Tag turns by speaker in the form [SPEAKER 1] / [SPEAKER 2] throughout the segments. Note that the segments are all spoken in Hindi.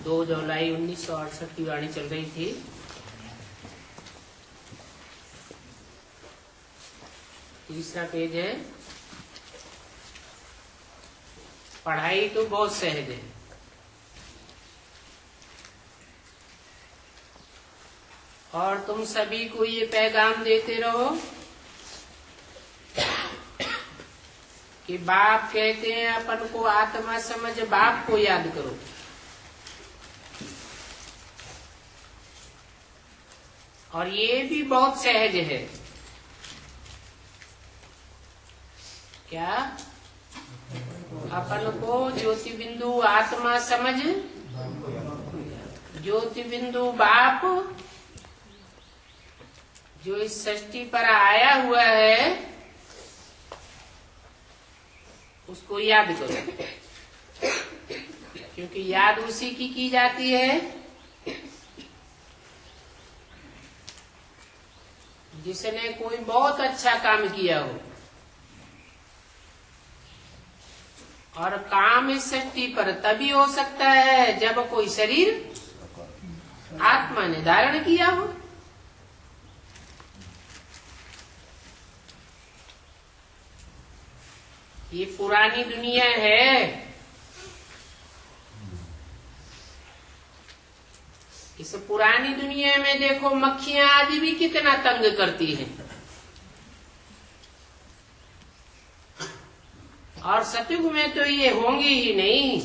[SPEAKER 1] जुलाई 1968 की वाणी चल रही थी। तीसरा पेज है। पढ़ाई तो बहुत सहज है, और तुम सभी को ये पैगाम देते रहो कि बाप कहते हैं अपन को आत्मा समझ, बाप को याद करो। और ये भी बहुत सहज है। क्या? अपन को ज्योति बिंदु आत्मा समझ, ज्योति बिंदु बाप जो इस सृष्टि पर आया हुआ है उसको याद करो, क्योंकि याद उसी की जाती है जिसने कोई बहुत अच्छा काम किया हो। और काम इस सृष्टि पर तभी हो सकता है जब कोई शरीर आत्मा ने धारण किया हो। ये पुरानी दुनिया है, इस पुरानी दुनिया में देखो मक्खियां आदि भी कितना तंग करती हैं, और सतयुग में तो ये होंगी ही नहीं।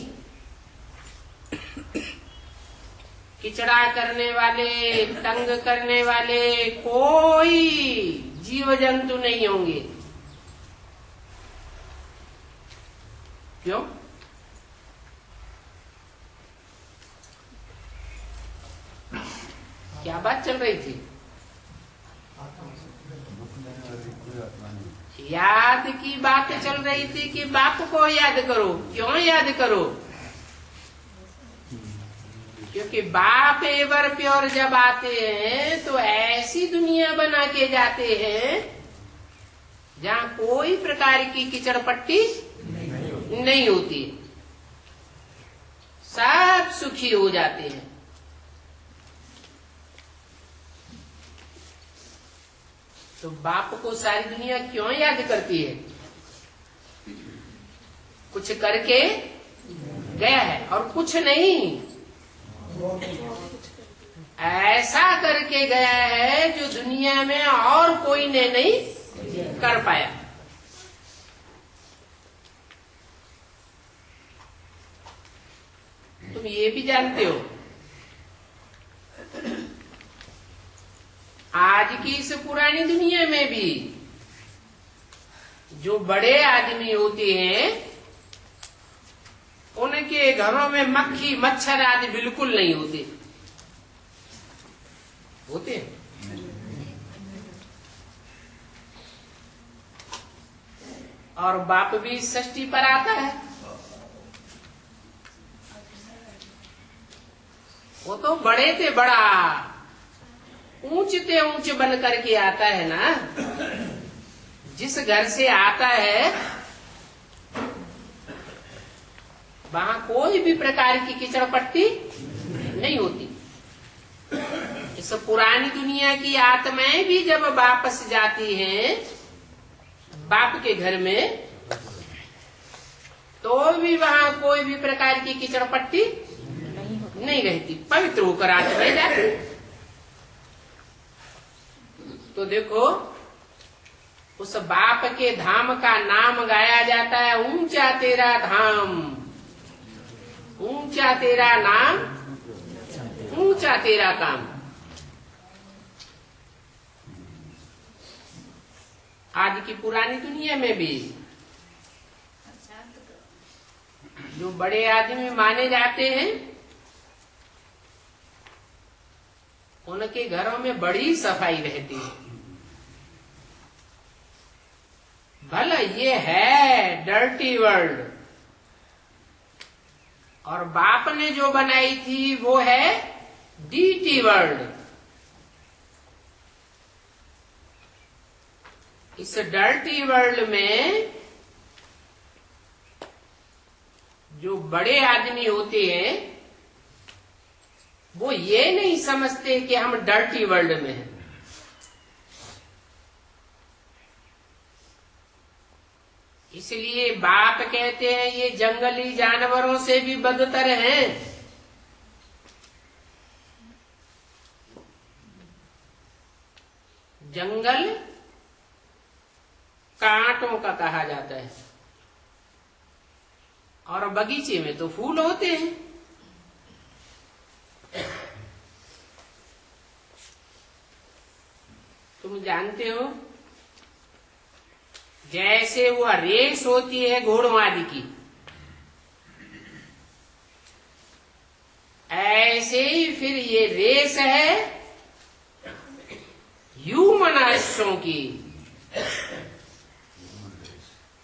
[SPEAKER 1] किचड़ा करने वाले, तंग करने वाले कोई जीव जंतु नहीं होंगे। क्यों? क्या बात चल रही थी? याद की बात चल रही थी कि बाप को याद करो। क्यों याद करो? क्योंकि बाप एवर प्योर जब आते हैं तो ऐसी दुनिया बना के जाते हैं जहाँ कोई प्रकार की कीचड़ पट्टी नहीं होती, सब सुखी हो जाते हैं। तो बाप को सारी दुनिया क्यों याद करती है? कुछ करके गया है, और कुछ नहीं, ऐसा करके गया है जो दुनिया में और कोई ने नहीं कर पाया। तुम ये भी जानते हो आज की इस पुरानी दुनिया में भी जो बड़े आदमी होते हैं उनके घरों में मक्खी मच्छर आदि बिल्कुल नहीं होते। होते हैं? और बाप भी सृष्टि पर आता है, वो तो बड़े से बड़ा ऊंच ते ऊंच बन करके आता है ना। जिस घर से आता है वहां कोई भी प्रकार की कीचड़ पट्टी नहीं होती। इस पुरानी दुनिया की आत्माएं भी जब वापस जाती हैं बाप के घर में, तो भी वहां कोई भी प्रकार की कीचड़ पट्टी नहीं रहती, पवित्र होकर आत्माएं जाती। तो देखो उस बाप के धाम का नाम गाया जाता है, ऊंचा तेरा धाम, ऊंचा तेरा नाम, ऊंचा तेरा काम। आज की पुरानी दुनिया में भी जो बड़े आदमी माने जाते हैं उनके घरों में बड़ी सफाई रहती है। भला ये है डर्टी वर्ल्ड, और बाप ने जो बनाई थी वो है डीटी वर्ल्ड। इस डर्टी वर्ल्ड में जो बड़े आदमी होते हैं वो ये नहीं समझते कि हम डर्टी वर्ल्ड में हैं। इसलिए बाप कहते हैं ये जंगली जानवरों से भी बदतर हैं। जंगल कांटों का कहा जाता है और बगीचे में तो फूल होते हैं। तुम जानते हो जैसे वो रेस होती है घोड़ों आदि की, ऐसे ही फिर ये रेस है ह्यूमन अश्वों की।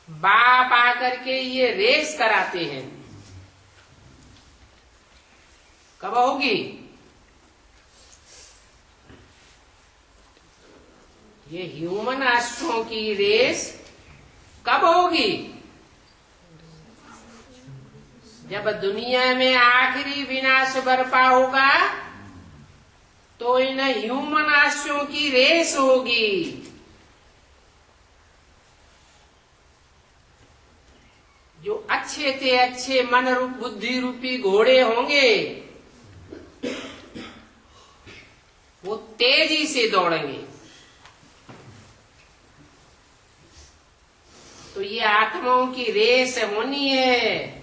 [SPEAKER 1] बाप आकर के ये रेस कराते हैं। कब होगी? ये ह्यूमन अश्वों की रेस कब होगी? जब दुनिया में आखिरी विनाश बरपा होगा तो इन ह्यूमन अश्वों की रेस होगी। जो अच्छे से अच्छे मन रूप बुद्धि रूपी घोड़े होंगे वो तेजी से दौड़ेंगे। तो ये आत्माओं की रेस होनी है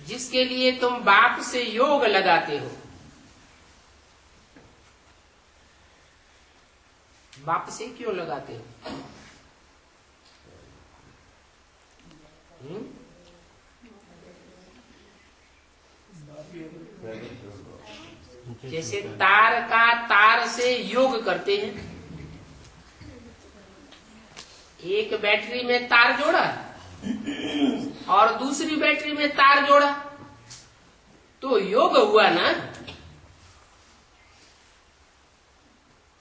[SPEAKER 1] जिसके लिए तुम बाप से योग लगाते हो। बाप से क्यों लगाते हो? जैसे तार का तार से योग करते हैं। एक बैटरी में तार जोड़ा और दूसरी बैटरी में तार जोड़ा तो योग हुआ ना।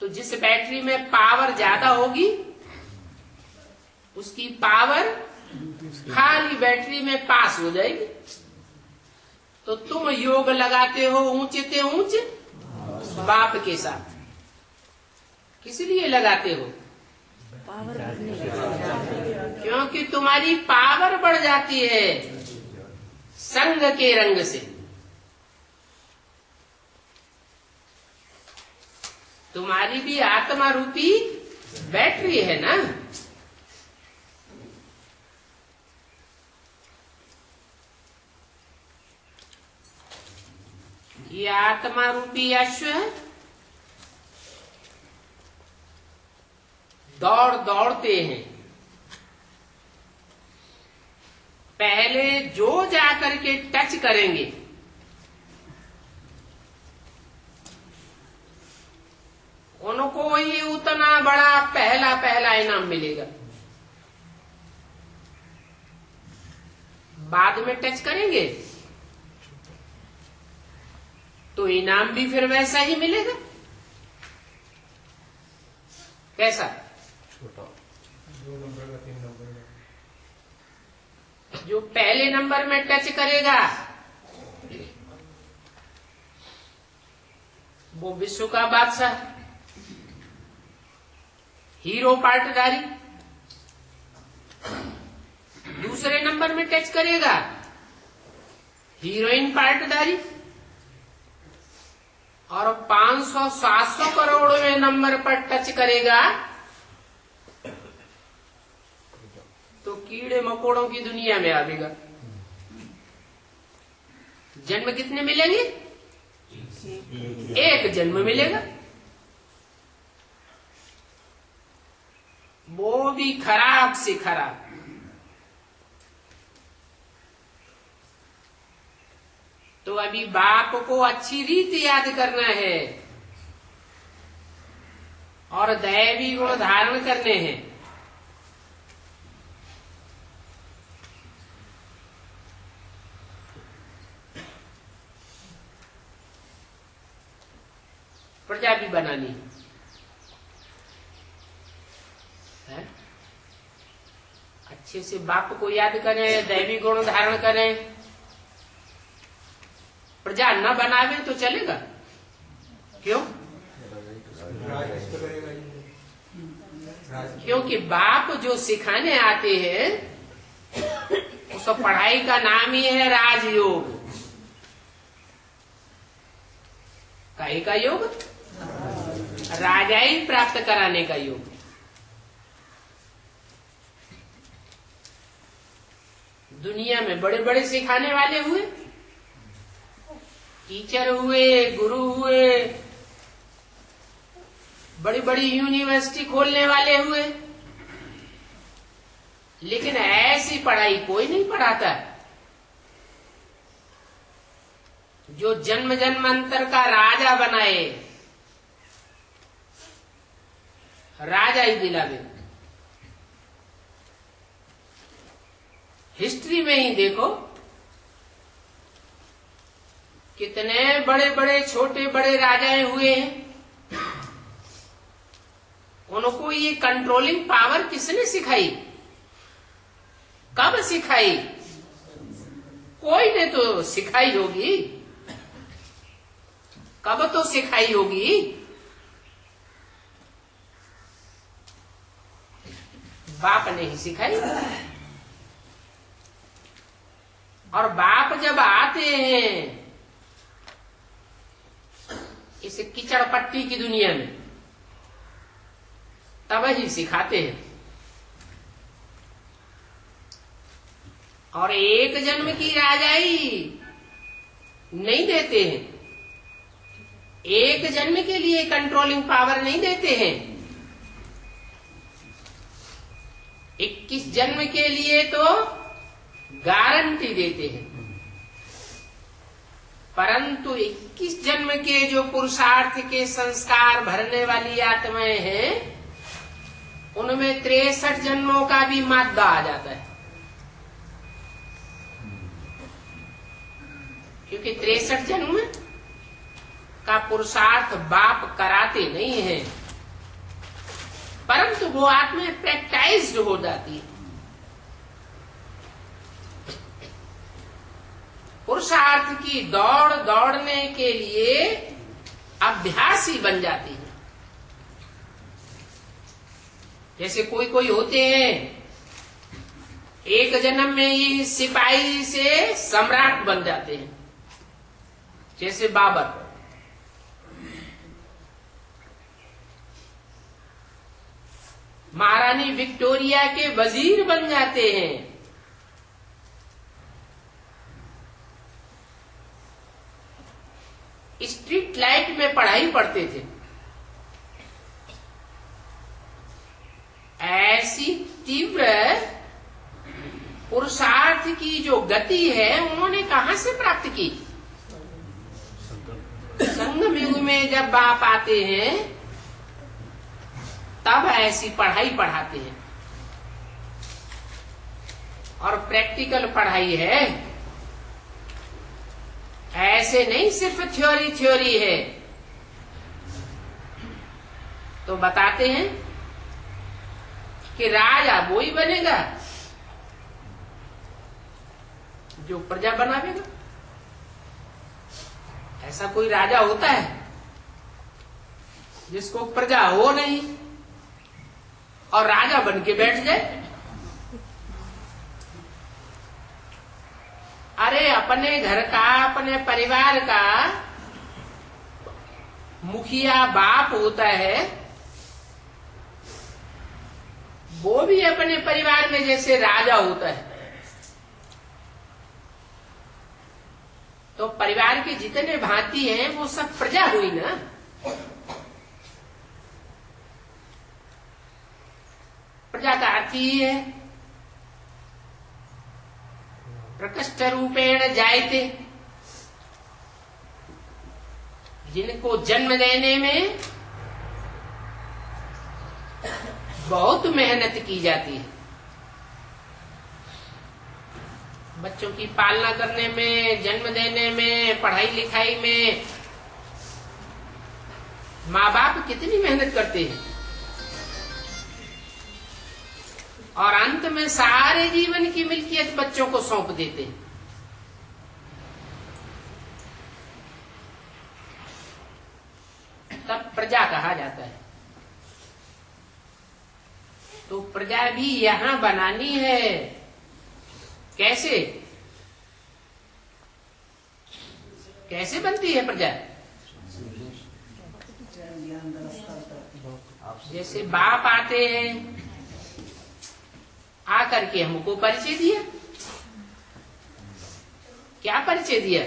[SPEAKER 1] तो जिस बैटरी में पावर ज्यादा होगी उसकी पावर खाली बैटरी में पास हो जाएगी। तो तुम योग लगाते हो ऊंचे से ऊंचे बाप के साथ। किस लिए लगाते हो? पावर क्योंकि तुम्हारी पावर बढ़ जाती है संग के रंग से। तुम्हारी भी आत्मा रूपी बैटरी है ना। ये आत्मा रूपी अश्व दौड़ते हैं। पहले जो जाकर के टच करेंगे उनको ही उतना बड़ा पहला इनाम मिलेगा। बाद में टच करेंगे तो इनाम भी फिर वैसा ही मिलेगा। कैसा? छोटा, 2 नंबर का 3 नंबर का। जो पहले नंबर में टच करेगा वो विश्व का बादशाह, हीरो पार्टदारी। दूसरे नंबर में टच करेगा हीरोइन पार्टदारी। और 500-700 करोड़वें नंबर पर टच करेगा तो कीड़े मकोड़ों की दुनिया में आवेगा। जन्म कितने मिलेंगे? एक जन्म मिलेगा, वो भी खराब से खराब। तो अभी बाप को अच्छी रीति याद करना है और दैवी गुण धारण करने हैं। प्रजा भी बनानी है। अच्छे से बाप को याद करें, दैवी गुण धारण करें प्रजा न बनावे तो चलेगा? क्यों? क्योंकि बाप जो सिखाने आते हैं उस पढ़ाई का नाम ही है राजयोग। काहे का योग? राजाई प्राप्त कराने का योग। दुनिया में बड़े बड़े सिखाने वाले हुए, टीचर हुए, गुरु हुए, बड़ी बड़ी यूनिवर्सिटी खोलने वाले हुए, लेकिन ऐसी पढ़ाई कोई नहीं पढ़ाता जो जन्म जन्मांतर का राजा बनाए, राजा ही दिलावे। हिस्ट्री में ही देखो कितने बड़े बड़े छोटे बड़े राजाएं हुए हैं। उनको ये कंट्रोलिंग पावर किसने सिखाई? कब सिखाई? कोई ने तो सिखाई होगी। कब तो सिखाई होगी? बाप ने ही सिखाई। और बाप जब आते हैं इस कीचड़ पट्टी की दुनिया में, तब ही सिखाते हैं। और एक जन्म की राजाई नहीं देते हैं, एक जन्म के लिए कंट्रोलिंग पावर नहीं देते हैं, 21 जन्म के लिए तो गारंटी देते हैं। परंतु 21 जन्म के जो पुरुषार्थ के संस्कार भरने वाली आत्माएं हैं, उनमें 63 जन्मों का भी मादा आ जाता है। क्योंकि 63 जन्म का पुरुषार्थ बाप कराते नहीं है, परंतु वो आत्माएं प्रैक्टाइज्ड हो जाती है, पुरुषार्थ की दौड़ दौड़ने के लिए अभ्यासी बन जाती है। जैसे कोई कोई होते हैं एक जन्म में ही सिपाही से सम्राट बन जाते हैं, जैसे बाबर। महारानी विक्टोरिया के वजीर बन जाते हैं। स्ट्रीट लाइट में पढ़ाई पढ़ते थे। ऐसी तीव्र पुरुषार्थ की जो गति है उन्होंने कहां से प्राप्त की? संगम युग में जब बाप आते हैं तब ऐसी पढ़ाई पढ़ाते हैं। और प्रैक्टिकल पढ़ाई है, ऐसे नहीं सिर्फ थ्योरी है। तो बताते हैं कि राजा वो ही बनेगा जो प्रजा बनावेगा। ऐसा कोई राजा होता है जिसको प्रजा हो नहीं और राजा बन के बैठ जाए? अरे अपने घर का, अपने परिवार का मुखिया बाप होता है, वो भी अपने परिवार में जैसे राजा होता है। तो परिवार के जितने भांति हैं वो सब प्रजा हुई ना। प्रजा का अर्थ ही है प्रकृष्ट रूपेण जायते, जिनको जन्म देने में बहुत मेहनत की जाती है। बच्चों की पालना करने में, जन्म देने में, पढ़ाई लिखाई में माँ बाप कितनी मेहनत करते हैं और अंत में सारे जीवन की मिल्कियत बच्चों को सौंप देते हैं। तो प्रजा भी यहाँ बनानी है। कैसे कैसे बनती है प्रजा? जैसे बाप आते हैं, आकर के हमको परिचय दिया। क्या परिचय दिया?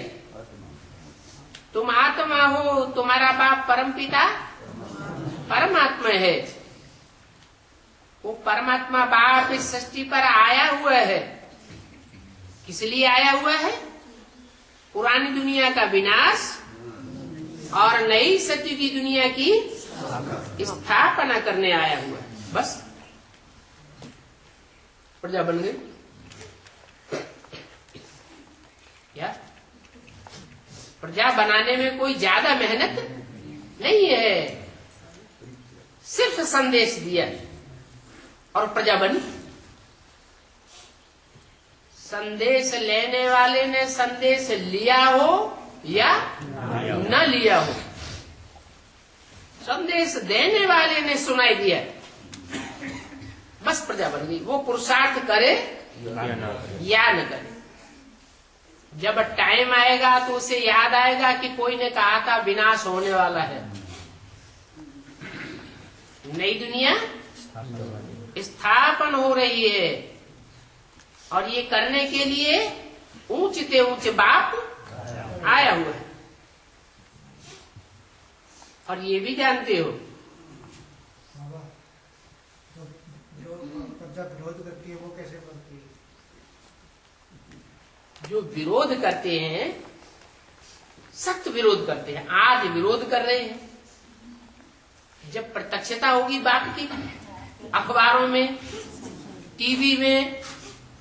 [SPEAKER 1] तुम आत्मा हो, तुम्हारा बाप परमपिता परमात्मा है। वो परमात्मा बाप इस सृष्टि पर आया हुआ है। किस लिए आया हुआ है? पुरानी दुनिया का विनाश और नई सत्य की दुनिया की स्थापना करने आया हुआ है। बस प्रजा बन गई। क्या प्रजा बनाने में कोई ज्यादा मेहनत नहीं है, सिर्फ संदेश दिया और प्रजा बनी। संदेश लेने वाले ने संदेश लिया हो या न लिया हो, संदेश देने वाले ने सुनाई दिया, बस प्रजा बन गई। वो पुरुषार्थ करे या न करे। जब टाइम आएगा तो उसे याद आएगा कि कोई ने कहा था विनाश होने वाला है, नई दुनिया स्थापन हो रही है, और ये करने के लिए ऊंचते ऊंचे बाप आया हुआ है। और ये भी जानते हो
[SPEAKER 2] जो प्रजा विरोध करती है वो कैसे बनती है?
[SPEAKER 1] जो विरोध करते हैं, सख्त विरोध करते हैं। आज विरोध कर रहे हैं। जब प्रत्यक्षता होगी बाप की, अखबारों में, टीवी में,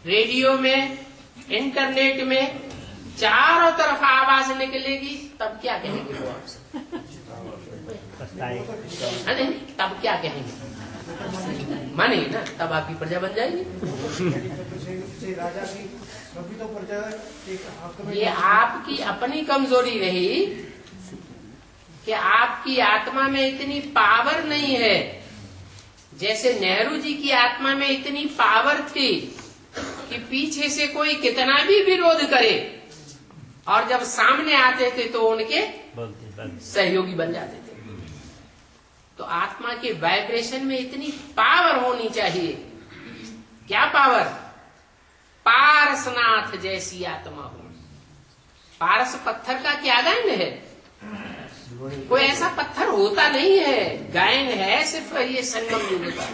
[SPEAKER 1] रेडियो में, इंटरनेट में, चारों तरफ आवाज निकलेगी, तब क्या कहेंगे वो आपसे? नहीं, तब क्या कहेंगे? मानेंगे ना, तब आपकी प्रजा बन जाएगी।
[SPEAKER 2] राजा की कभी तो प्रजा
[SPEAKER 1] ये आपकी अपनी कमजोरी रही कि आपकी आत्मा में इतनी पावर नहीं है। जैसे नेहरू जी की आत्मा में इतनी पावर थी कि पीछे से कोई कितना भी विरोध करे और जब सामने आते थे तो उनके सहयोगी बन जाते थे। तो आत्मा के वाइब्रेशन में इतनी पावर होनी चाहिए। क्या पावर? पारसनाथ जैसी आत्मा हो। पारस पत्थर का क्या गायन है? कोई ऐसा पत्थर होता नहीं है, गायन है सिर्फ ये संगम युग का।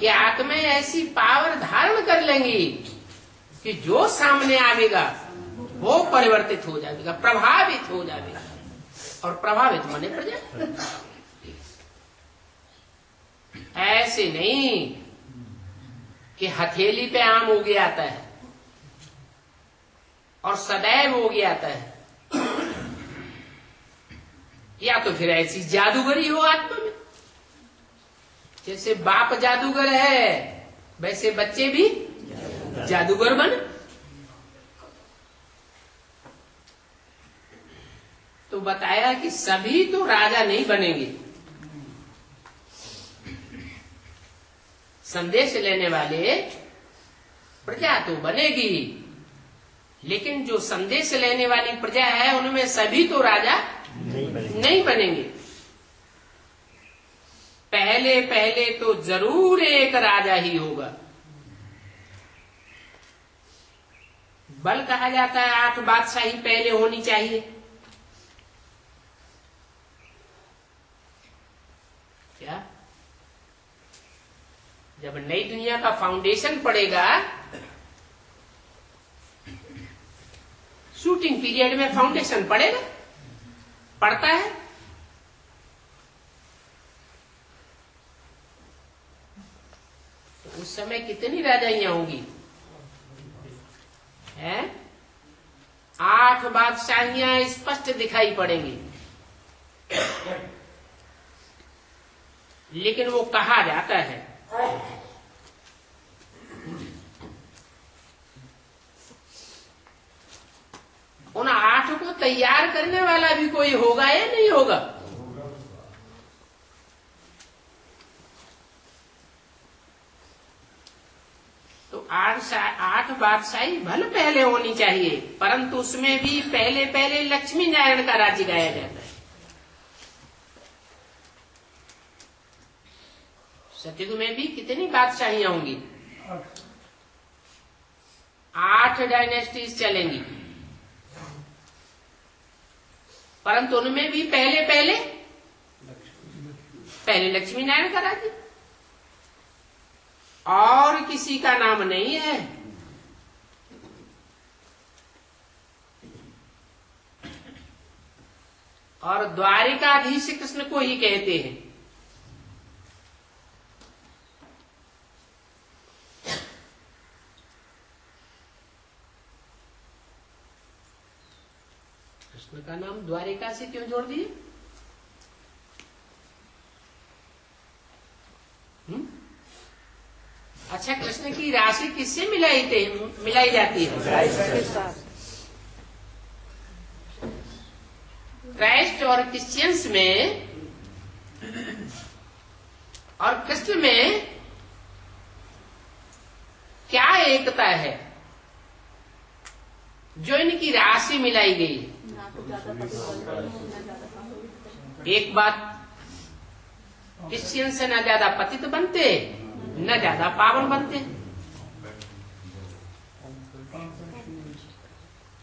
[SPEAKER 1] ये आत्माएं ऐसी पावर धारण कर लेंगी कि जो सामने आवेगा वो परिवर्तित हो जाएगा, प्रभावित हो जाएगा। और प्रभावित माने प्रजा। ऐसे नहीं कि हथेली पे आम उगे आता है और सदैव उगे आता है, या तो फिर ऐसी जादूगरी हो आत्मा में। जैसे बाप जादूगर है वैसे बच्चे भी जादूगर बन। तो बताया कि सभी तो राजा नहीं बनेंगे। संदेश लेने वाले प्रजा तो बनेगी, लेकिन जो संदेश लेने वाली प्रजा है उनमें सभी तो राजा नहीं बनेंगे। पहले पहले तो जरूर एक राजा ही होगा। बल कहा जाता है 8 बादशाही पहले होनी चाहिए। क्या? जब नई दुनिया का फाउंडेशन पड़ेगा, शूटिंग पीरियड में फाउंडेशन पड़ेगा, पड़ता है। तो उस समय कितनी राजाइयां होंगी? हैं? 8 बादशाहियां स्पष्ट दिखाई पड़ेंगी। लेकिन वो कहा जाता है उन 8 को तैयार करने वाला भी कोई होगा या नहीं होगा? आठ बादशाही भले पहले होनी चाहिए, परंतु उसमें भी पहले पहले लक्ष्मी नारायण का राज्य गाया जाता है। सतयुग में भी कितनी बादशाहियां होंगी? 8 डायनेस्टीज चलेंगी, परंतु उनमें भी पहले पहले लक्ष्मी नारायण का राज्य, और किसी का नाम नहीं है। और द्वारिकाधीश कृष्ण को ही कहते हैं। कृष्ण का नाम द्वारिका से क्यों जोड़ दिए? अच्छा, कृष्ण की राशि किससे मिलाई जाती है? क्राइस्ट और क्रिश्चियंस में और कृष्ण में क्या एकता है जो इनकी राशि मिलाई गई है? एक बात, क्रिश्चियन से न ज्यादा पतित बनते न ज्यादा पावन बनते,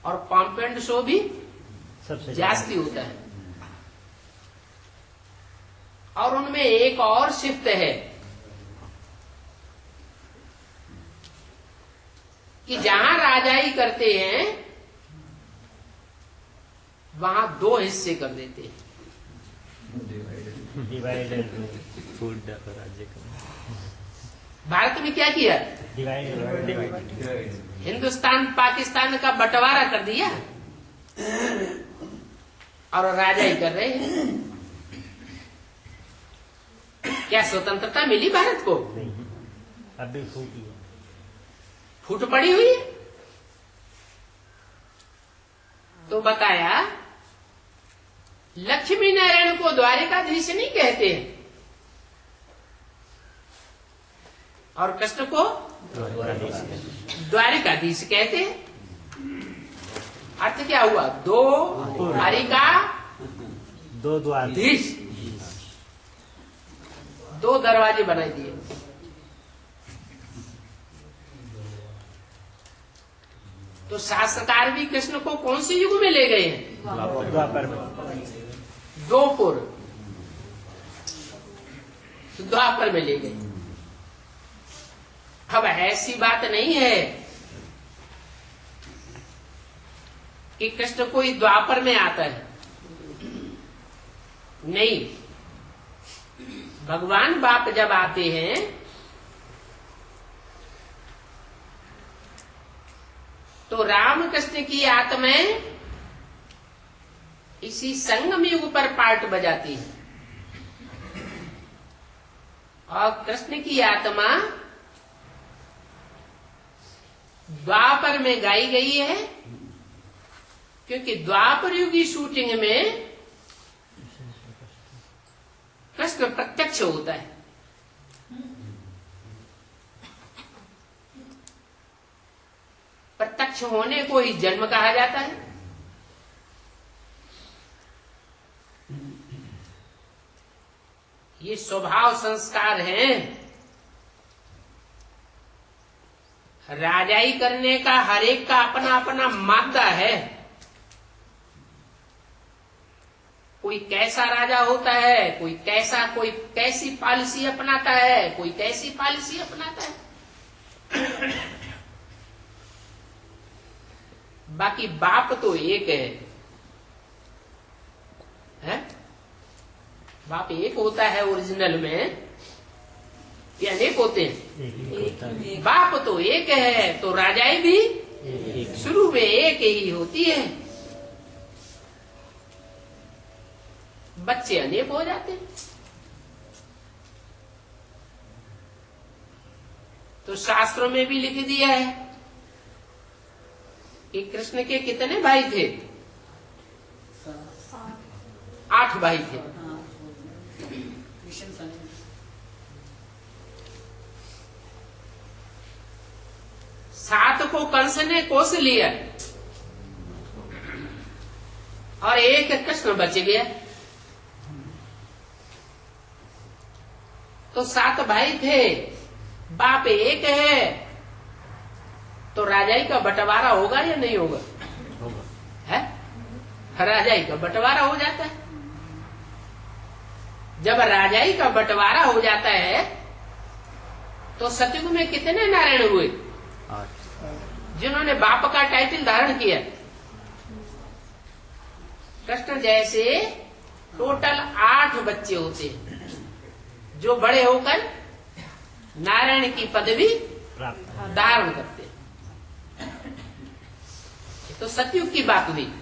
[SPEAKER 1] और पंप एंड शो भी जास्ती होता है। और उनमें एक और शिफ्ट है कि जहां राजाई करते हैं वहां 2 हिस्से कर देते हैं।
[SPEAKER 3] फूड राज्य का
[SPEAKER 1] भारत में क्या किया? हिंदुस्तान पाकिस्तान का बंटवारा कर दिया और राजाई कर रहे हैं। क्या स्वतंत्रता मिली भारत को?
[SPEAKER 3] नहीं, अभी
[SPEAKER 1] फूट पड़ी हुई है। तो बताया, लक्ष्मी नारायण को द्वारिकाधीश नहीं कहते हैं, और कृष्ण को द्वारिकाधीश कहते हैं। अर्थ क्या हुआ? 2 द्वारिका
[SPEAKER 3] 2
[SPEAKER 1] द्वारधीश, 2 दरवाजे बनाई दिए। तो शास्त्रकार भी कृष्ण को कौन से युग में ले गए हैं?
[SPEAKER 3] द्वापर में।
[SPEAKER 1] द्वापर, द्वापर में ले गए। अब ऐसी बात नहीं है कि कृष्ण कोई द्वापर में आता है, नहीं। भगवान बाप जब आते हैं तो राम कृष्ण की आत्माएं इसी संगम युग पर पार्ट बजाती है, और कृष्ण की आत्मा द्वापर में गाई गई है, क्योंकि द्वापर युग की शूटिंग में कृष्ण प्रत्यक्ष होता है। प्रत्यक्ष होने को ही जन्म कहा जाता है। ये स्वभाव संस्कार हैं। राजाई करने का हर एक का अपना अपना मादा है। कोई कैसा राजा होता है, कोई कैसी पॉलिसी अपनाता है, कोई कैसी पॉलिसी अपनाता है। बाकी बाप तो एक है? बाप एक होता है ओरिजिनल में, कि अनेक होते हैं? बाप तो एक है, तो राजाई भी शुरू में एक ही होती है, बच्चे अनेक हो जाते हैं। तो शास्त्रों में भी लिख दिया है कि कृष्ण के कितने भाई थे? 8 भाई थे। को कंस ने कोस लिया और एक कृष्ण बच गया। तो 7 भाई थे, बाप एक है, तो राजाई का बंटवारा होगा या नहीं होगा? है? राजाई का बंटवारा हो जाता है। जब राजाई का बंटवारा हो जाता है तो सतयुग में कितने नारायण हुए
[SPEAKER 3] 8
[SPEAKER 1] जिन्होंने बाप का टाइटल धारण किया? कृष्ण जैसे टोटल 8 बच्चे होते हैं जो बड़े होकर नारायण की पदवी
[SPEAKER 3] प्राप्त
[SPEAKER 1] धारण करते हैं। ये तो सतयुग की बात हुई।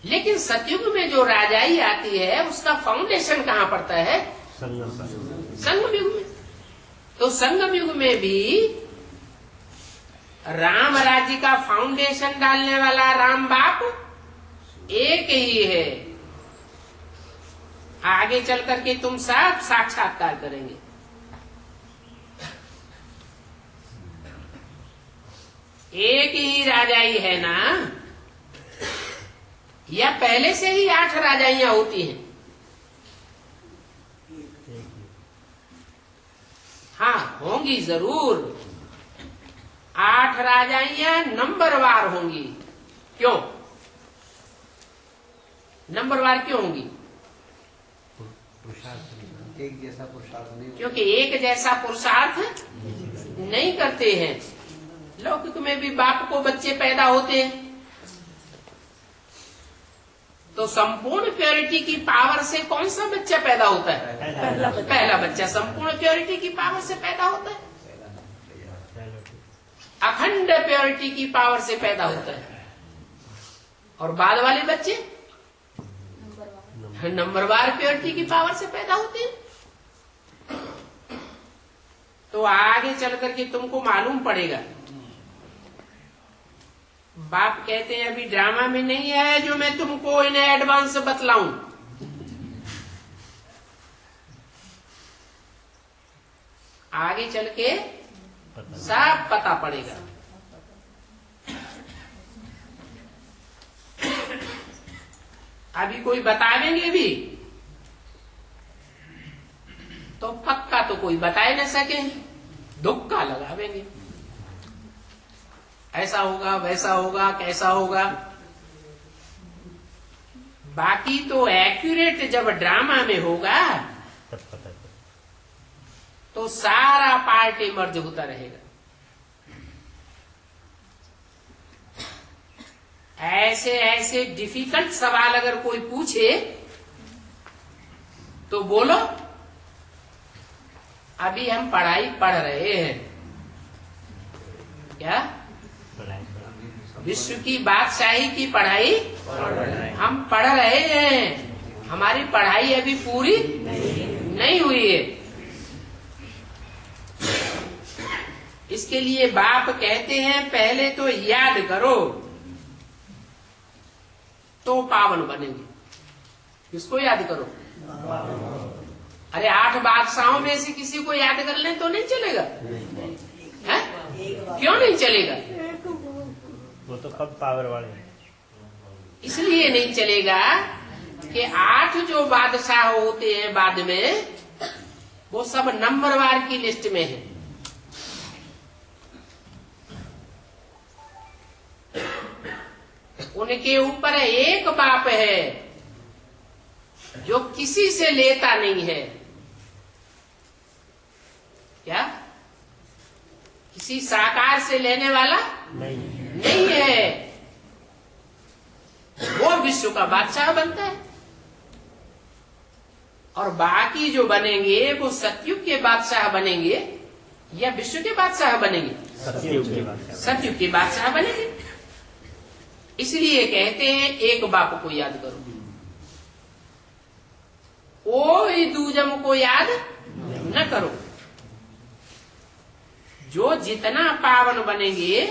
[SPEAKER 1] लेकिन सतयुग में जो राजाई आती है उसका फाउंडेशन कहाँ पड़ता है? संगम युग में। तो संगम युग में भी राम राज्य का फाउंडेशन डालने वाला राम बाप एक ही है। आगे चल करके तुम सब साक्षात्कार करेंगे। एक ही राजाई है ना, या पहले से ही 8 राजाइयां होती हैं? हाँ, होंगी जरूर। 8 राजाइयां नंबरवार होंगी। क्यों नंबरवार क्यों होंगी?
[SPEAKER 4] एक जैसा पुरुषार्थ नहीं,
[SPEAKER 1] क्योंकि एक जैसा पुरुषार्थ नहीं करते हैं। लौकिक में भी बाप को बच्चे पैदा होते हैं, तो संपूर्ण प्योरिटी की पावर से कौन सा बच्चा पैदा होता है? पहला बच्चा संपूर्ण प्योरिटी की पावर से पैदा होता है, अखंड प्योरिटी की पावर से पैदा होता है। और बाद वाले बच्चे नंबरवार प्योरिटी की पावर से पैदा होते हैं। तो आगे चल करके तुमको मालूम पड़ेगा। बाप कहते हैं अभी ड्रामा में नहीं है जो मैं तुमको इन एडवांस बतलाऊं। आगे चल के सब पता पड़ेगा। अभी कोई बतावेंगे भी तो पक्का तो कोई बता ही न सके, दुक्का लगावेंगे। ऐसा होगा, वैसा होगा, कैसा होगा। बाकी तो एक्यूरेट जब ड्रामा में होगा
[SPEAKER 3] तब पता चले।
[SPEAKER 1] तो सारा पार्ट इमर्ज होता रहेगा। ऐसे ऐसे डिफिकल्ट सवाल अगर कोई पूछे तो बोलो अभी हम पढ़ाई पढ़ रहे हैं। क्या? विश्व की बादशाही की पढ़ाई हम पढ़ रहे हैं। हमारी पढ़ाई अभी पूरी नहीं हुई है। इसके लिए बाप कहते हैं पहले तो याद करो तो पावन बनेंगे। किसको याद करो? अरे 8 बादशाहों में से किसी को याद कर लें तो नहीं चलेगा? है? क्यों नहीं चलेगा?
[SPEAKER 3] वो तो कब पावर वाले हैं।
[SPEAKER 1] इसलिए नहीं चलेगा कि 8 जो बादशाह होते हैं बाद में वो सब नंबरवार की लिस्ट में है। उनके ऊपर एक बाप है जो किसी से लेता नहीं है। क्या? किसी साकार से लेने वाला नहीं है। वो विश्व का बादशाह बनता है और बाकी जो बनेंगे वो सतयुग के बादशाह बनेंगे या विश्व के बादशाह बनेंगे? सतयुग के बादशाह बनेंगे। इसलिए कहते हैं एक बाप को याद करो, कोई दूजम को याद न करो। जो जितना पावन बनेंगे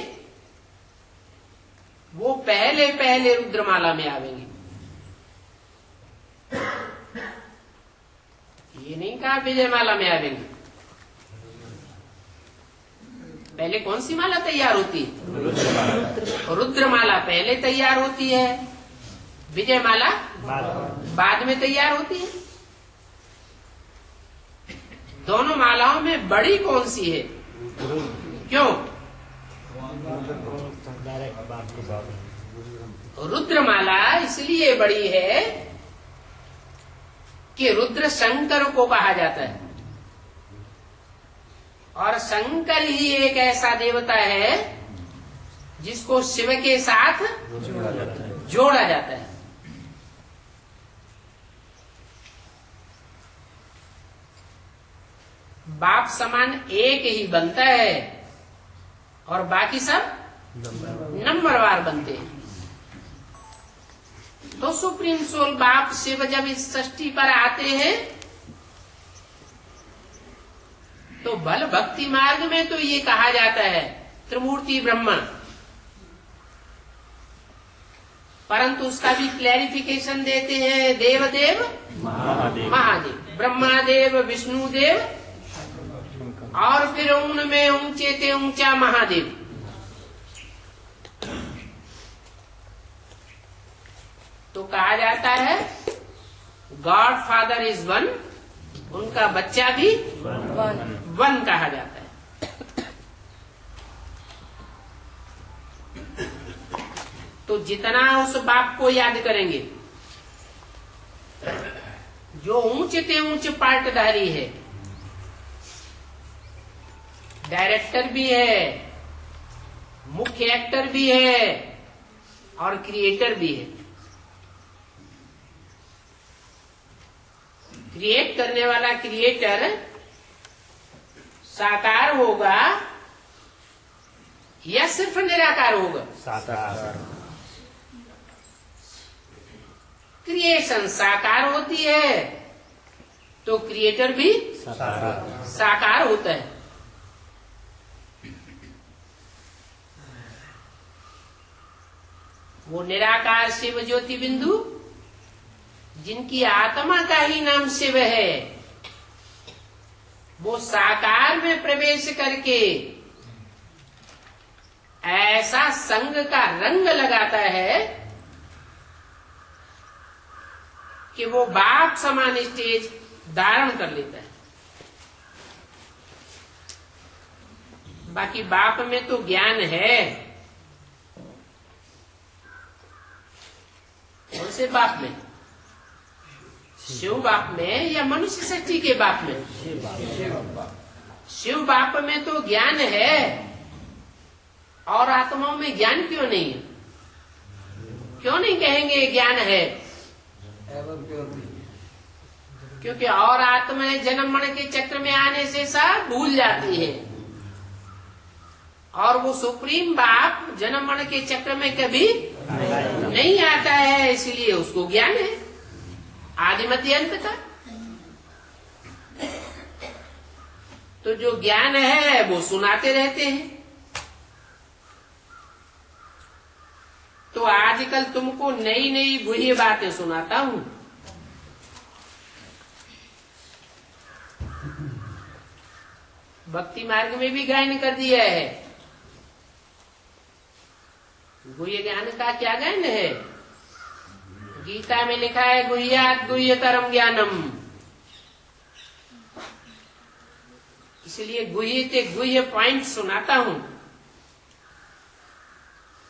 [SPEAKER 1] वो पहले पहले रुद्रमाला में आवेंगे। ये नहीं कहा विजयमाला में आवेंगे, पहले कौन सी माला तैयार होती है? रुद्रमाला पहले तैयार होती है, विजय माला बाद में तैयार होती है। दोनों मालाओं में बड़ी कौन सी है? क्यों? रुद्रमाला इसलिए बड़ी है कि रुद्र शंकर को कहा जाता है, और शंकर ही एक ऐसा देवता है जिसको शिव के साथ जोड़ा जाता है। बाप समान एक ही बनता है और बाकी सब नंबरवार बनते हैं। तो सुप्रीम सोल बाप शिव जब इस सृष्टि पर आते हैं तो बल भक्ति मार्ग में तो ये कहा जाता है त्रिमूर्ति ब्रह्मा, परंतु उसका भी क्लैरिफिकेशन देते हैं देवदेव महादेव, ब्रह्मादेव, विष्णुदेव, और फिर उनमें ऊंचे ते ऊंचा महादेव। तो कहा जाता है गॉड फादर इज वन, उनका बच्चा भी वन कहा जाता है। तो जितना उस बाप को याद करेंगे जो ऊंचे ते ऊंचे पार्टधारी है, डायरेक्टर भी है, मुख्य एक्टर भी है और क्रिएटर भी है। क्रिएट करने वाला क्रिएटर साकार होगा या सिर्फ निराकार होगा?
[SPEAKER 3] साकार।
[SPEAKER 1] क्रिएशन साकार होती है तो क्रिएटर भी साकार होता है। वो निराकार शिव ज्योति बिंदु जिनकी आत्मा का ही नाम शिव है, वो साकार में प्रवेश करके ऐसा संग का रंग लगाता है कि वो बाप समान स्टेज धारण कर लेता है। बाकी बाप में तो ज्ञान है। कौन से बाप में? शिव बाप में या मनुष्य सृष्टि के बाप में? शिव बाप में तो ज्ञान है, और आत्माओं में ज्ञान क्यों नहीं है? क्यों नहीं कहेंगे ज्ञान है? क्योंकि और आत्माएं जन्म मरण के चक्र में आने से सब भूल जाती है, और वो सुप्रीम बाप जन्म मरण के चक्र में कभी नहीं आता है, इसलिए उसको ज्ञान है आदि मध्य अंत का। तो जो ज्ञान है वो सुनाते रहते हैं। तो आजकल तुमको नई नई गुह्य बातें सुनाता हूं। भक्ति मार्ग में भी गायन कर दिया है। गुह्य ज्ञान का क्या गायन है? गीता में लिखा है गुह्यात् गुह्यतरम ज्ञानम। इसलिए गुह्य के गुह्य पॉइंट सुनाता हूं,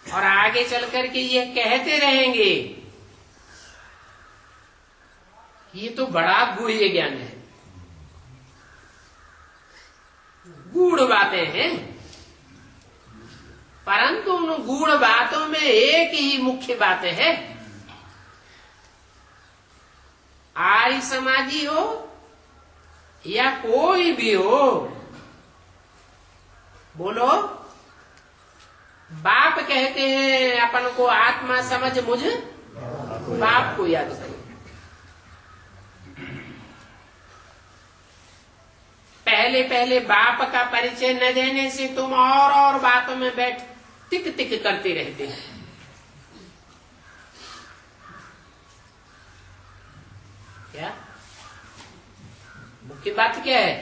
[SPEAKER 1] और आगे चल करके ये कहते रहेंगे ये तो बड़ा गुह्य ज्ञान है, गूढ़ बातें हैं। परंतु उन गूढ़ बातों में एक ही मुख्य बात है। आर्य समाजी हो या कोई भी हो, बोलो बाप कहते हैं अपन को आत्मा समझ मुझ बाप को याद करो। पहले पहले बाप का परिचय न देने से तुम और बातों में बैठ टिक टिक करते रहते हैं। क्या मुख्य बात क्या है?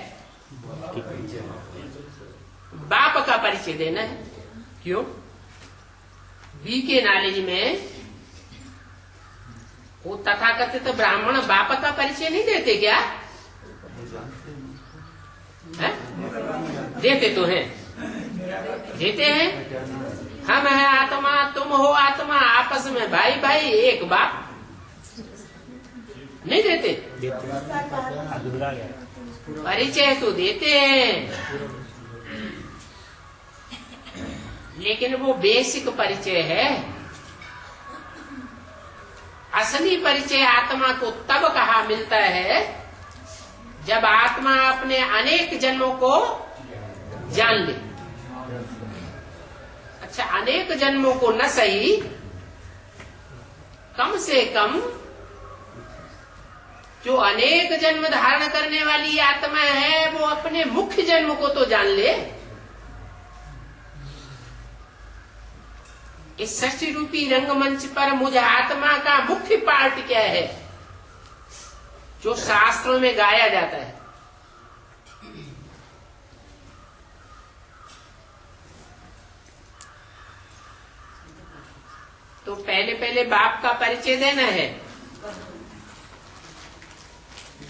[SPEAKER 1] बाप का परिचय देना है। क्यों? बी के नॉलेज में वो तथाकथित ब्राह्मण बाप का परिचय नहीं देते क्या? है? देते तो हैं, देते हैं। हम है आत्मा, तुम हो आत्मा, आपस में भाई भाई एक बाप। नहीं देते?
[SPEAKER 3] अधूरा गया।
[SPEAKER 1] परिचय तो देते हैं, लेकिन वो बेसिक परिचय है। असली परिचय आत्मा को तब कहा मिलता है जब आत्मा अपने अनेक जन्मों को जान ले। अच्छा, अनेक जन्मों को न सही, कम से कम जो अनेक जन्म धारण करने वाली आत्मा है वो अपने मुख्य जन्म को तो जान ले। इस सृष्टि रूपी रंगमंच पर मुझ आत्मा का मुख्य पार्ट क्या है जो शास्त्रों में गाया जाता है? तो पहले पहले बाप का परिचय देना है,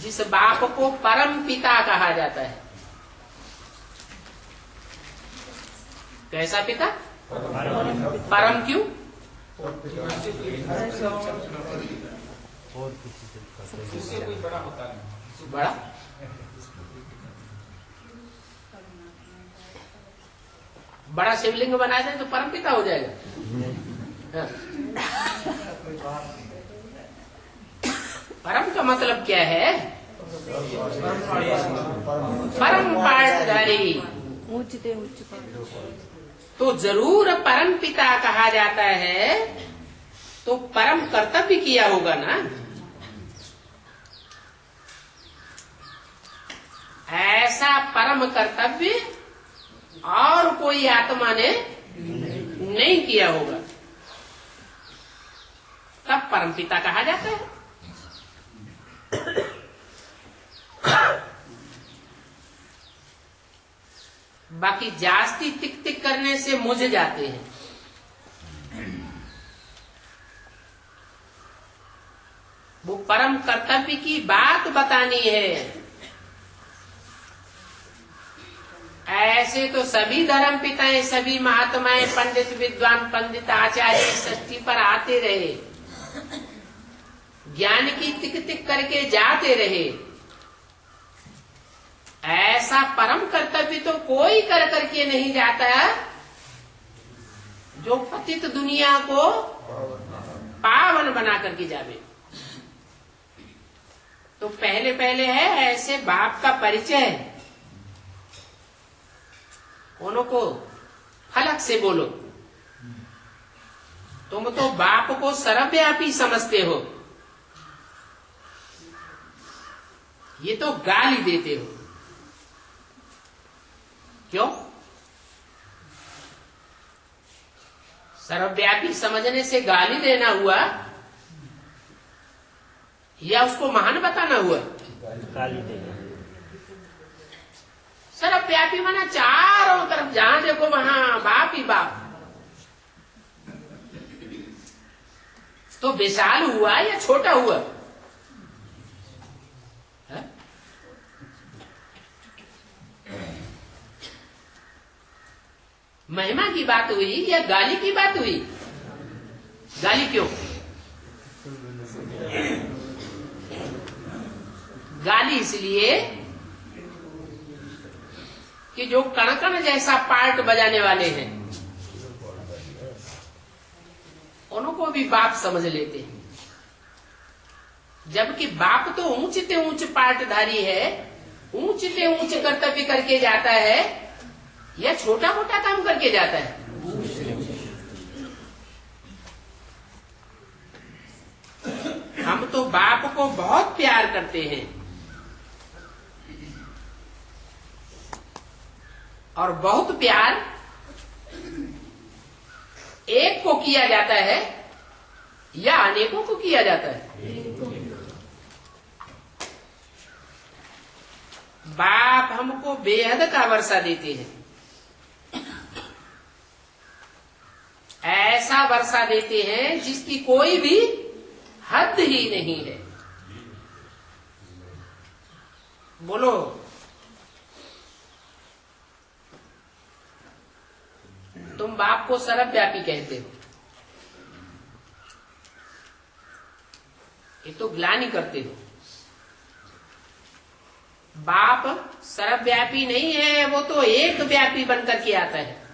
[SPEAKER 1] जिस बाप को परम पिता कहा जाता है। कैसा पिता? परम क्यों?
[SPEAKER 3] और किसी से
[SPEAKER 5] कोई बड़ा होता नहीं।
[SPEAKER 1] बड़ा बड़ा शिवलिंग बना जाए तो परम पिता हो जाएगा। हाँ। परम का मतलब क्या है? परम पाठधारी।
[SPEAKER 6] ऊंचते उच्च
[SPEAKER 1] तो जरूर परम पिता कहा जाता है तो परम कर्तव्य किया होगा ना। ऐसा परम कर्तव्य और कोई आत्मा ने नहीं किया होगा, तब परम पिता कहा जाता है। बाकी जास्ती टिक टिक करने से मुझ जाते हैं। वो परम कर्तव्य की बात बतानी है। ऐसे तो सभी धर्म पिताएं, सभी महात्माएं, पंडित विद्वान, पंडित आचार्य सृष्टि पर आते रहे, ज्ञान की टिक टिक करके जाते रहे। ऐसा परम कर्तव्य तो कोई कर करके नहीं जाता जो पतित दुनिया को पावन बना करके जावे। तो पहले पहले है ऐसे बाप का परिचय। उनको फलक से बोलो। तुम तो बाप को सर्वव्यापी समझते हो, ये तो गाली देते हो। क्यों? सर्वव्यापी समझने से गाली देना हुआ या उसको महान बताना हुआ?
[SPEAKER 3] गाली देगा।
[SPEAKER 1] सर्वव्यापी माना चारों तरफ जहां देखो वहां बाप ही बाप। तो विशाल हुआ या छोटा हुआ? है? महिमा की बात हुई या गाली की बात हुई? गाली क्यों? गाली इसलिए कि जो कण कण जैसा पार्ट बजाने वाले हैं उनको भी बाप समझ लेते हैं, जबकि बाप तो ऊंचते ऊंच पार्टधारी है, ऊंचते ऊंच कर्तव्य करके जाता है या छोटा मोटा काम करके जाता है? हम तो बाप को बहुत प्यार करते हैं और बहुत प्यार एक को किया जाता है या अनेकों को किया जाता है? बाप हमको बेहद का वर्षा देते हैं। ऐसा वर्षा देते हैं जिसकी कोई भी हद ही नहीं है। बोलो, तुम बाप को सर्वव्यापी कहते हो, ये तो ग्लानि करते हो। बाप सर्वव्यापी नहीं है, वो तो एक व्यापी बनकर के आता है।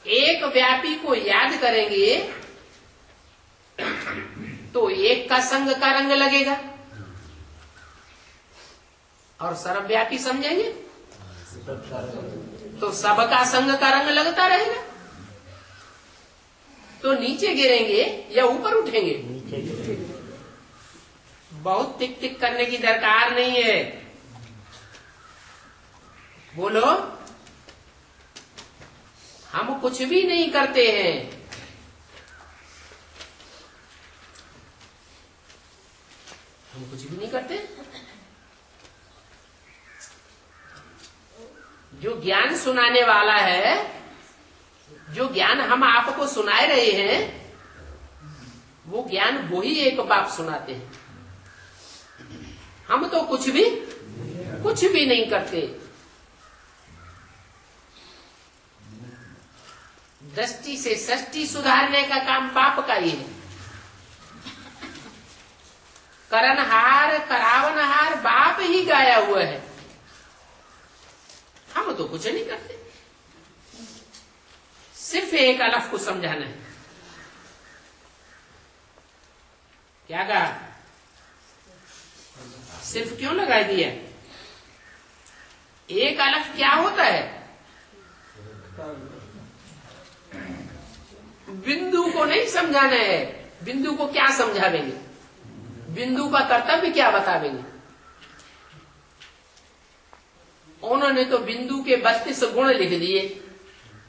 [SPEAKER 1] एक व्यापी को याद करेंगे तो एक का संग का रंग लगेगा, और सर्वव्यापी समझेंगे तो सबका संग का रंग लगता रहेगा। तो नीचे गिरेंगे या ऊपर उठेंगे?
[SPEAKER 3] नीचे गिरे।
[SPEAKER 1] बहुत टिक टिक करने की दरकार नहीं है। बोलो, हम कुछ भी नहीं करते हैं, हम कुछ भी नहीं करते। जो ज्ञान सुनाने वाला है, जो ज्ञान हम आपको सुनाए रहे हैं, वो ज्ञान वही एक बाप सुनाते हैं। हम तो कुछ भी नहीं करते। दृष्टि से सृष्टि सुधारने का काम बाप का ही है। करनहार करावनहार बाप ही गाया हुआ है, हम तो कुछ नहीं करते। सिर्फ एक अलफ को समझाना है। क्या कहा? सिर्फ क्यों लगा दिया? एक अलफ क्या होता है? बिंदु को नहीं समझाना है। बिंदु को क्या समझावेंगे? बिंदु का कर्तव्य क्या बतावेंगे? उन्होंने तो बिंदु के 32 गुण लिख दिए,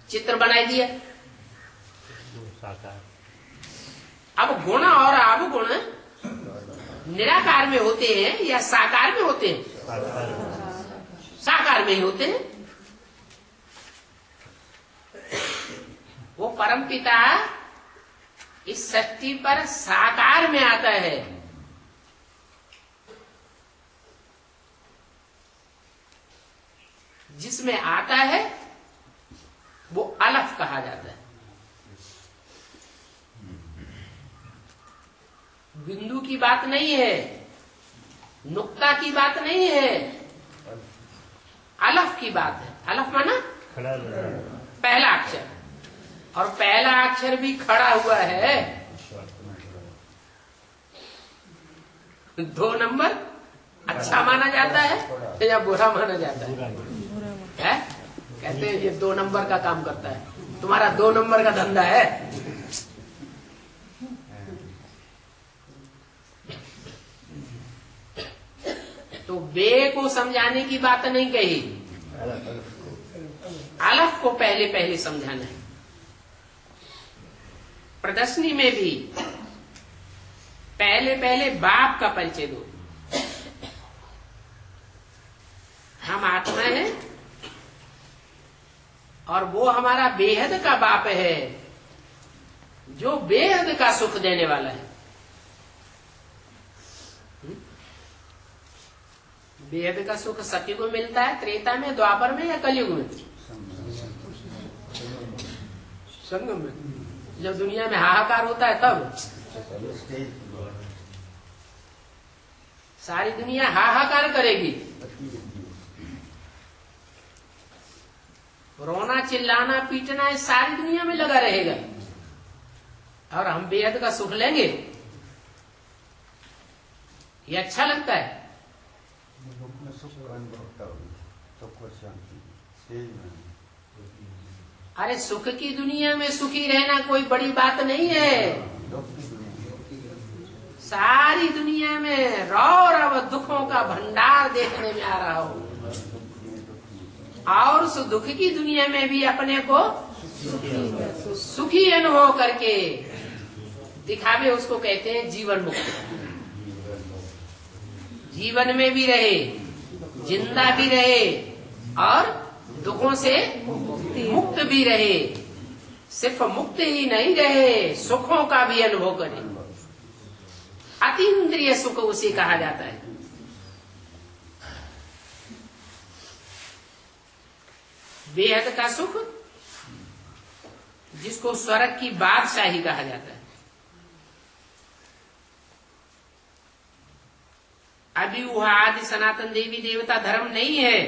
[SPEAKER 1] चित्र बना दिया।
[SPEAKER 3] साकार।
[SPEAKER 1] अब गुण और अवगुण निराकार में होते हैं या साकार में होते हैं? साकार में ही होते हैं। वो परमपिता इस सृष्टि पर साकार में आता है। जिसमें आता है वो अलफ कहा जाता है। बिंदु की बात नहीं है, नुक्ता की बात नहीं है, अलफ की बात है। अलफ माना पहला अक्षर, और पहला अक्षर भी खड़ा हुआ है। 2 नंबर अच्छा माना जाता है या बुरा माना जाता है? कहते हैं ये 2 नंबर का काम करता है, तुम्हारा 2 नंबर का धंधा है। तो बे को समझाने की बात नहीं कही, अलफ को पहले समझाना है। प्रदर्शनी में भी पहले बाप का परिचय दो। हम आत्मा है और वो हमारा बेहद का बाप है, जो बेहद का सुख देने वाला है। बेहद का सुख सतयुग में मिलता है, त्रेता में, द्वापर में या कलयुग में? संगम में। जब दुनिया में हाहाकार होता है तब सारी दुनिया हाहाकार करेगी, रोना चिल्लाना पीटना इस सारी दुनिया में लगा रहेगा, और हम बेहद का सुख लेंगे। ये अच्छा लगता है? अरे सुख की दुनिया में सुखी रहना कोई बड़ी बात नहीं है। सारी दुनिया में रौरव दुखों का भंडार देखने में आ रहा हो, और उस दुख की दुनिया में भी अपने को सुखी अनुभव करके दिखावे, उसको कहते हैं जीवन मुक्त। जीवन में भी रहे, जिंदा भी रहे, और दुखों से मुक्त भी रहे। सिर्फ मुक्त ही नहीं रहे, सुखों का भी अनुभव करे। अतीन्द्रिय सुख उसे कहा जाता है। बेहद का सुख जिसको स्वर्ग की बादशाही कहा जाता है। अभी वह आदि सनातन देवी देवता धर्म नहीं है।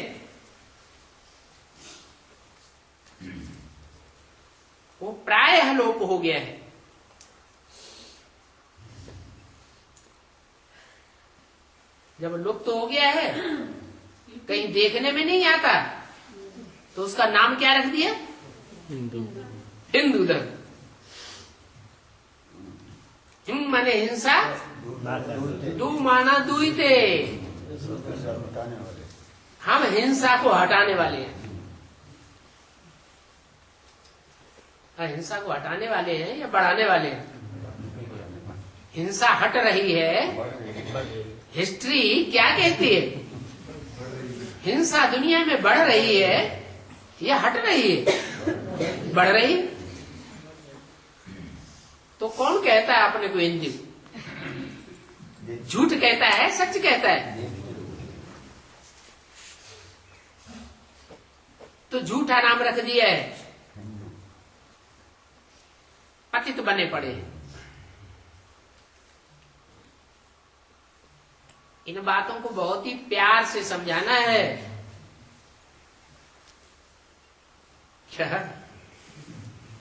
[SPEAKER 1] वो प्रायः लोप हो गया है। जब लुप्त हो गया है, कहीं देखने में नहीं आता, तो उसका नाम क्या रख दिया? हिंदू धर्म। हिम माने हिंसा, दू माना दुईते। हम हिंसा को हटाने वाले हैं। हिंसा को हटाने वाले हैं या बढ़ाने वाले हैं? हिंसा हट रही है। हिस्ट्री क्या कहती है? हिंसा दुनिया में बढ़ रही है या हट रही है? बढ़ रही है। तो कौन कहता है अपने को हिंदू? झूठ कहता है, सच कहता है? तो झूठा नाम रख दिया है। पतित बने पड़े हैं। इन बातों को बहुत ही प्यार से समझाना है। क्या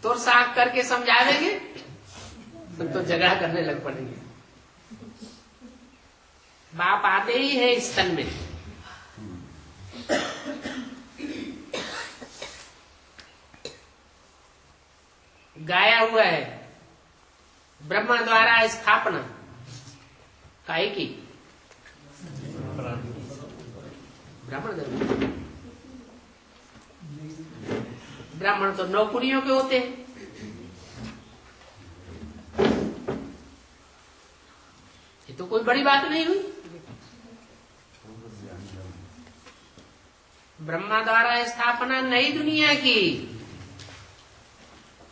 [SPEAKER 1] तो साफ करके समझा देंगे तो झगड़ा करने लग पड़ेंगे। बाप आते ही है इस तन में। गाया हुआ है ब्रह्मा द्वारा स्थापना काहे की? ब्राह्मण धर्म। ब्राह्मण तो 9 कुड़ियों के होते हैं। ये तो कोई बड़ी बात नहीं हुई। ब्रह्मा द्वारा स्थापना नई दुनिया की।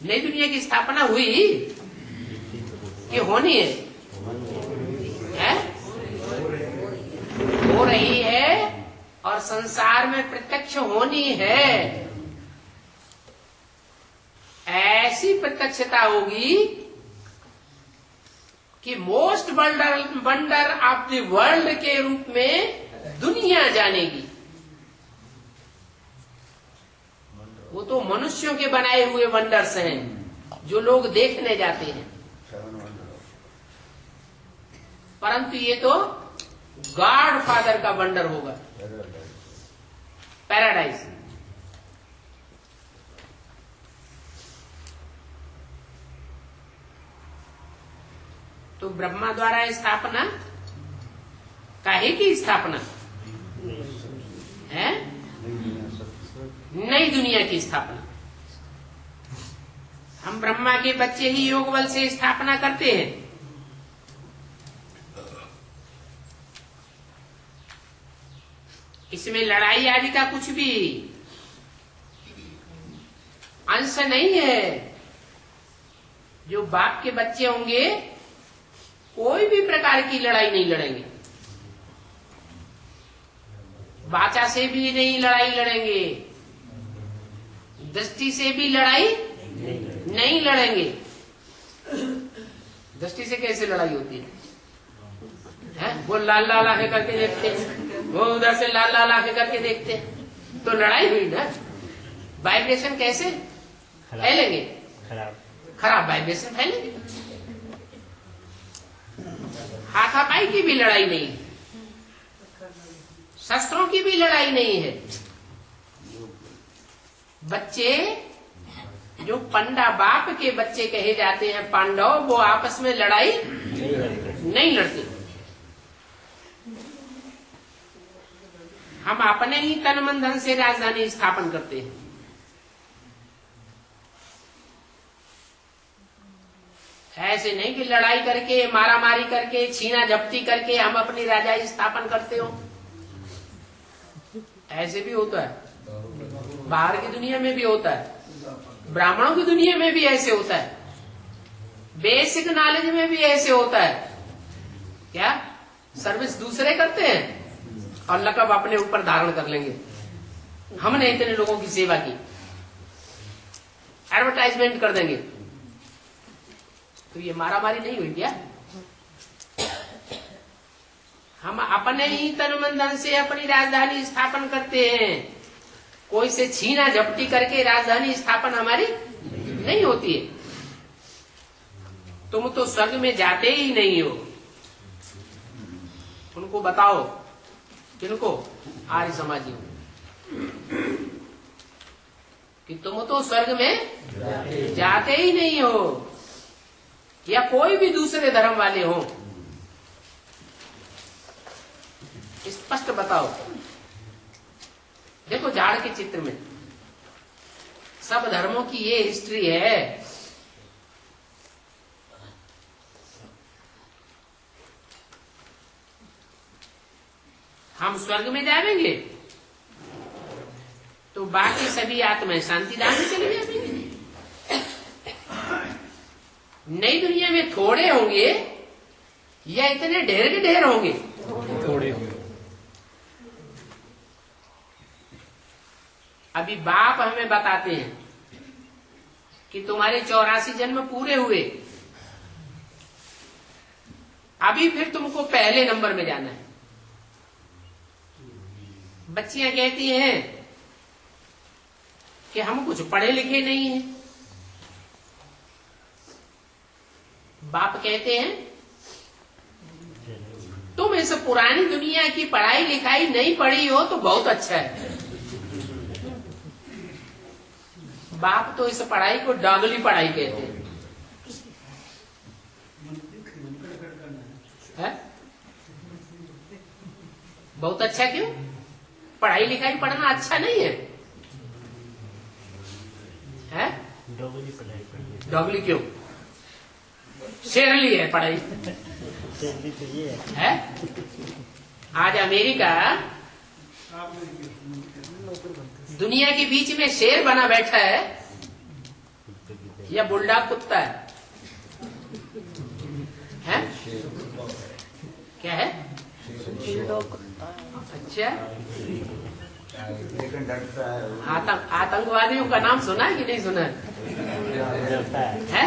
[SPEAKER 1] नई दुनिया की स्थापना हुई कि होनी है? हो रही है और संसार में प्रत्यक्ष होनी है। ऐसी प्रत्यक्षता होगी कि most wonder of the world के रूप में दुनिया जानेगी। वो तो मनुष्यों के बनाए हुए वंडर्स हैं जो लोग देखने जाते हैं, परंतु ये तो गॉड फादर का वंडर होगा, पैराडाइज। तो ब्रह्मा द्वारा स्थापना काहे की स्थापना है? नई दुनिया की स्थापना। हम ब्रह्मा के बच्चे ही योग बल से स्थापना करते हैं। इसमें लड़ाई आदि का कुछ भी अंश नहीं है। जो बाप के बच्चे होंगे कोई भी प्रकार की लड़ाई नहीं लड़ेंगे। वाचा से भी नहीं लड़ाई लड़ेंगे, दृष्टि से भी लड़ाई नहीं लड़ेंगे। दृष्टि से कैसे लड़ाई होती है? वो लाल लाल आंखें करके देखते हैं, वो उधर से लाल लाल आंखें करके देखते हैं, तो लड़ाई हुई ना। वाइब्रेशन कैसे फैलेंगे? खराब वाइब्रेशन फैलेंगे। हाथापाई की भी लड़ाई नहीं है, शस्त्रों की भी लड़ाई नहीं है। बच्चे जो पंडा बाप के बच्चे कहे जाते हैं पांडव, वो आपस में लड़ाई नहीं लड़ते। हम अपने ही तन मन धन से राजधानी स्थापन करते हैं। ऐसे नहीं कि लड़ाई करके, मारा मारी करके, छीना झपटी करके हम अपनी राजाई स्थापन करते हो। ऐसे भी होता है, बाहर की दुनिया में भी होता है। ब्राह्मणों की दुनिया में भी ऐसे होता है, बेसिक नॉलेज में भी ऐसे होता है। क्या सर्विस दूसरे करते हैं और लकब अपने ऊपर धारण कर लेंगे, हमने इतने लोगों की सेवा की, एडवर्टाइजमेंट कर देंगे। तो ये मारामारी नहीं हुई क्या? हम अपने ही तन मन धन से अपनी राजधानी स्थापन करते हैं, कोई से छीना झपटी करके राजधानी स्थापन हमारी नहीं होती है। तुम तो स्वर्ग में जाते ही नहीं हो। उनको बताओ, किनको? आर्य समाजियों कि तुम तो स्वर्ग में जाते ही नहीं हो, या कोई भी दूसरे धर्म वाले हो, स्पष्ट बताओ। देखो झाड़ के चित्र में सब धर्मों की ये हिस्ट्री है। हम स्वर्ग में जाएंगे तो बाकी सभी आत्माएं शांति धाम में चले जाएंगे। नई दुनिया में थोड़े होंगे या इतने ढेर के ढेर होंगे?
[SPEAKER 3] थोड़े होंगे।
[SPEAKER 1] अभी बाप हमें बताते हैं कि तुम्हारे 84 जन्म पूरे हुए, अभी फिर तुमको पहले नंबर में जाना है। बच्चियां कहती हैं कि हम कुछ पढ़े लिखे नहीं हैं। बाप कहते हैं तुम इस पुरानी दुनिया की पढ़ाई लिखाई नहीं पढ़ी हो तो बहुत अच्छा है। बाप तो इस पढ़ाई को डागली पढ़ाई कहते हैं। है? बहुत अच्छा क्यों? पढ़ाई लिखाई पढ़ना अच्छा नहीं है? है?
[SPEAKER 3] डोगरी पढ़ाई पढ़ी
[SPEAKER 1] डॉगली क्यों? शेरली है पढ़ाई।
[SPEAKER 3] है। तो ये
[SPEAKER 1] है? आज अमेरिका दुनिया के बीच में शेर बना बैठा है या बुलडॉग कुत्ता है? हैं? क्या है? अच्छा,
[SPEAKER 4] लेकिन डरता है।
[SPEAKER 1] आतंकवादियों का नाम सुना है कि नहीं सुना
[SPEAKER 3] डरता है।
[SPEAKER 1] है?